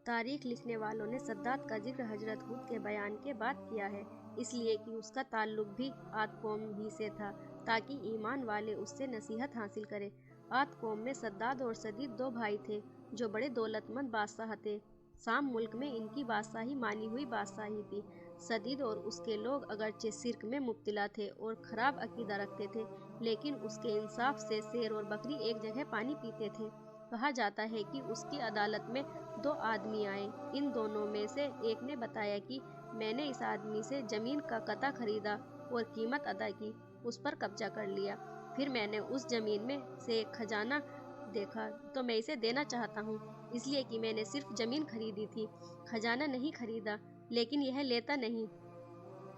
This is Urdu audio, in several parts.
تاریخ لکھنے والوں نے سداد کا ذکر حضرت ہود کے بیان کے بعد کیا ہے، اس لیے کہ اس کا تعلق بھی عاد قوم ہی سے تھا تاکہ ایمان والے اس سے نصیحت حاصل کریں۔ عاد قوم میں سداد اور سدید دو بھائی تھے جو بڑے دولت مند بادشاہ تھے۔ شام ملک میں ان کی بادشاہی مانی ہوئی بادشاہی تھی۔ سدید اور اس کے لوگ اگرچہ شرک میں مبتلا تھے اور خراب عقیدہ رکھتے تھے، لیکن اس کے انصاف سے شیر اور بکری ایک جگہ پانی پیتے تھے۔ کہا جاتا ہے کہ اس کی عدالت میں دو آدمی آئے۔ ان دونوں میں سے ایک نے بتایا کہ میں نے اس آدمی سے زمین کا قطعہ خریدا اور قیمت ادا کی، اس پر قبضہ کر لیا۔ پھر میں نے اس زمین میں سے ایک خزانہ دیکھا تو میں اسے دینا چاہتا ہوں، اس لیے کہ میں نے صرف زمین خریدی تھی، خزانہ نہیں خریدا، لیکن یہ لیتا نہیں۔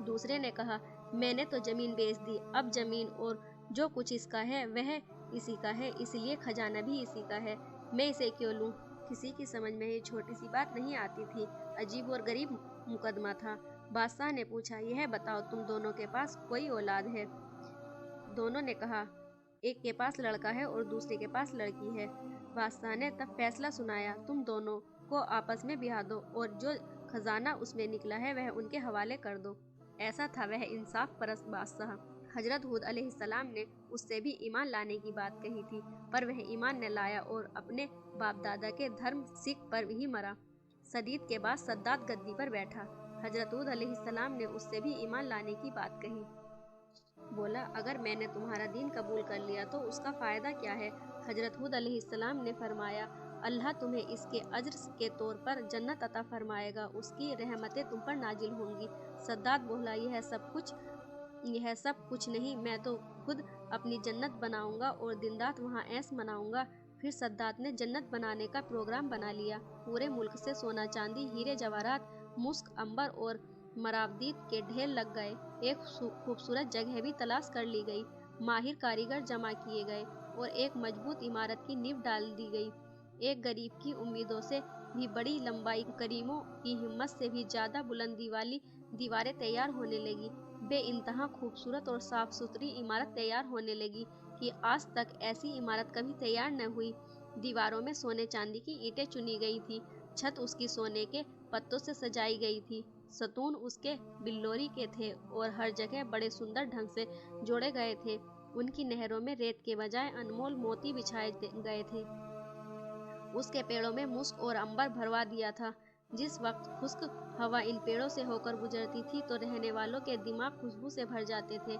دوسرے نے کہا، میں نے تو زمین بیچ دی، اب زمین اور جو کچھ اس کا ہے وہ اسی کا ہے، اس لیے خزانہ بھی اسی کا ہے، میں اسے کیوں لوں؟ کسی کی سمجھ میں یہ چھوٹی سی بات نہیں آتی تھی، عجیب اور غریب مقدمہ تھا۔ بادشاہ نے پوچھا، یہ بتاؤ تم دونوں کے پاس کوئی اولاد ہے؟ دونوں نے کہا، ایک کے پاس لڑکا ہے اور دوسرے کے پاس لڑکی ہے۔ بادشاہ نے تب فیصلہ سنایا، تم دونوں کو آپس میں بیاہ دو اور جو خزانہ اس میں نکلا ہے وہ ان کے حوالے کر دو۔ ایسا تھا وہ انصاف پرست بادشاہ۔ حضرت ہود علیہ السلام نے اس سے بھی ایمان لانے کی بات کہی تھی، پر وہ ایمان نہ لایا اور اپنے باپ دادا کے دھرم شرک پر ہی مرا۔ سدید کے بعد سداد گدی پر بیٹھا۔ حضرت ہود علیہ السلام نے اس سے بھی ایمان لانے کی بات کہی۔ بولا، اگر میں نے تمہارا دین قبول کر لیا تو اس کا فائدہ کیا ہے؟ حضرت ہود علیہ السلام نے فرمایا، اللہ تمہیں اس کے اجر کے طور پر جنت عطا فرمائے گا، اس کی رحمتیں تم پر نازل ہوں گی۔ سداد بولا، یہ سب کچھ نہیں، میں تو خود اپنی جنت بناؤں گا اور دن رات وہاں عیش مناؤں گا۔ پھر سداد نے جنت بنانے کا پروگرام بنا لیا۔ پورے ملک سے سونا چاندی، ہیرے جواہرات، مسک، عنبر اور مراودیت کے ڈھیر لگ گئے۔ ایک خوبصورت جگہ بھی تلاش کر لی گئی، ماہر کاریگر جمع کیے گئے اور ایک مضبوط عمارت کی نیو ڈال دی گئی۔ ایک غریب کی امیدوں سے بھی بڑی لمبائی، کریموں کی ہمت سے بھی زیادہ بلندی والی دیواریں تیار ہونے لگی۔ بے انتہا خوبصورت اور صاف ستھری عمارت تیار ہونے لگی کہ آج تک ایسی عمارت کبھی تیار نہ ہوئی۔ دیواروں میں سونے چاندی کی اینٹیں چنی گئی تھی، چھت اس کی سونے کے پتوں سے سجائی گئی تھی، ستون اس کے بلوری کے تھے اور ہر جگہ بڑے سندر ڈھنگ سے جوڑے گئے تھے۔ ان کی نہروں میں ریت کے بجائے انمول موتی بچھائے گئے تھے۔ اس کے پیڑوں میں مسک اور عنبر بھروا دیا تھا۔ جس وقت خشک ہوا ان پیڑوں سے ہو کر گزرتی تھی تو رہنے والوں کے دماغ خوشبو سے بھر جاتے تھے۔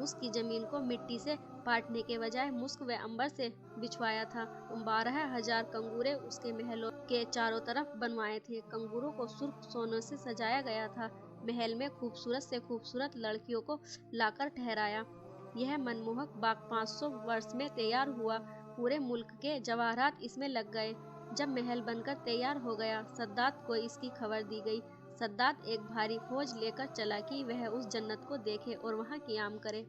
اس کی زمین کو مٹی سے پاٹنے کے بجائے مسک و عنبر سے بچھوایا تھا۔ 12,000 کنگورے اس کے محلوں کے چاروں طرف بنوائے تھے۔ کنگوروں کو سرخ سونے سے سجایا گیا تھا۔ محل میں خوبصورت سے خوبصورت لڑکیوں کو لا کر ٹھہرایا۔ یہ منموہک باغ 500 برس میں تیار ہوا۔ پورے ملک کے جواہرات اس میں لگ گئے۔ جب محل بن کر تیار ہو گیا، سداد کو اس کی خبر دی گئی۔ سداد ایک بھاری فوج لے کر چلا کہ وہ اس جنت کو دیکھے اور وہاں قیام کرے۔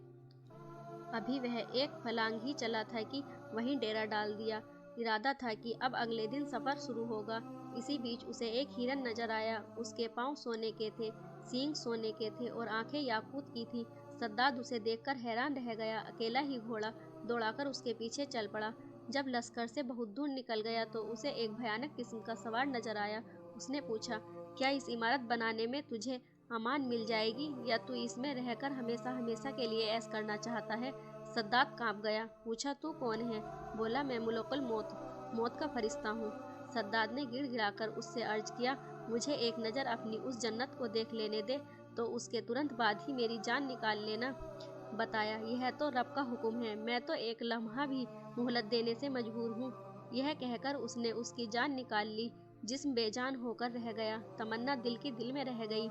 ابھی وہ ایک فلانگ ہی چلا تھا کہ وہیں ڈیرا ڈال دیا۔ ارادہ تھا کہ اب اگلے دن سفر شروع ہوگا۔ اسی بیچ اسے ایک ہرن نظر آیا۔ اس کے پاؤں سونے کے تھے، سینگ سونے کے تھے اور آنکھیں یاقوت کی تھیں۔ سداد اسے دیکھ کر حیران رہ گیا۔ اکیلا ہی گھوڑا دوڑا کر اس کے پیچھے چل پڑا۔ جب لشکر سے بہت دور نکل گیا تو اسے ایک بھیانک قسم کا سوار نظر آیا۔ اس نے پوچھا، کیا اس عمارت بنانے میں تجھے امان مل جائے گی یا تو اس میں رہ کر ہمیشہ ہمیشہ کے لیے عیش کرنا چاہتا ہے؟ سداد کانپ گیا۔ پوچھا، تو کون ہے؟ بولا، میں ملک الموت، موت کا فرشتہ ہوں۔ سداد نے گڑ گڑا کر اس سے عرض کیا، مجھے ایک نظر اپنی اس جنت کو دیکھ لینے دے تو اس کے ترنت بعد ہی میری جان نکال لینا۔ بتایا، یہ تو رب کا حکم ہے، میں تو ایک لمحہ بھی مہلت دینے سے مجبور ہوں۔ یہ کہہ کر اس نے اس کی جان نکال لی۔ جسم بے جان ہو کر رہ گیا، تمنا دل کی دل میں رہ گئی۔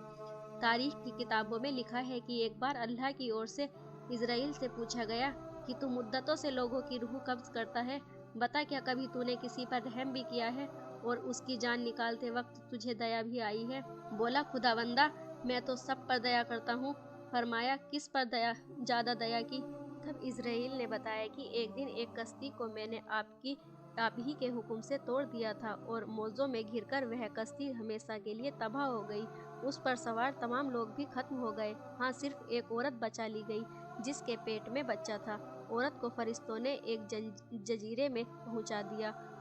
تاریخ کی کتابوں میں لکھا ہے کہ ایک بار اللہ کی اور سے اسرائیل سے پوچھا گیا کہ تو مدتوں سے لوگوں کی روح قبض کرتا ہے، بتا کیا کبھی تو نے کسی پر رحم بھی کیا ہے اور اس کی جان نکالتے وقت تجھے دیا بھی آئی ہے؟ بولا، خداوندہ، میں تو سب پر دیا کرتا ہوں۔ فرمایا، کس پر زیادہ دیا کی؟ تب اسرائیل نے بتایا کہ ایک دن ایک کشتی کو میں نے آپ ہی کے حکم سے توڑ دیا تھا اور موجوں میں گر کر وہ کشتی ہمیشہ کے لیے تباہ ہو گئی۔ اس پر سوار تمام لوگ بھی ختم ہو گئے، ہاں صرف ایک عورت بچا لی گئی جس کے پیٹ میں بچہ تھا۔ عورت کو فرشتوں نے ایک جزیرے میں پہنچا دیا۔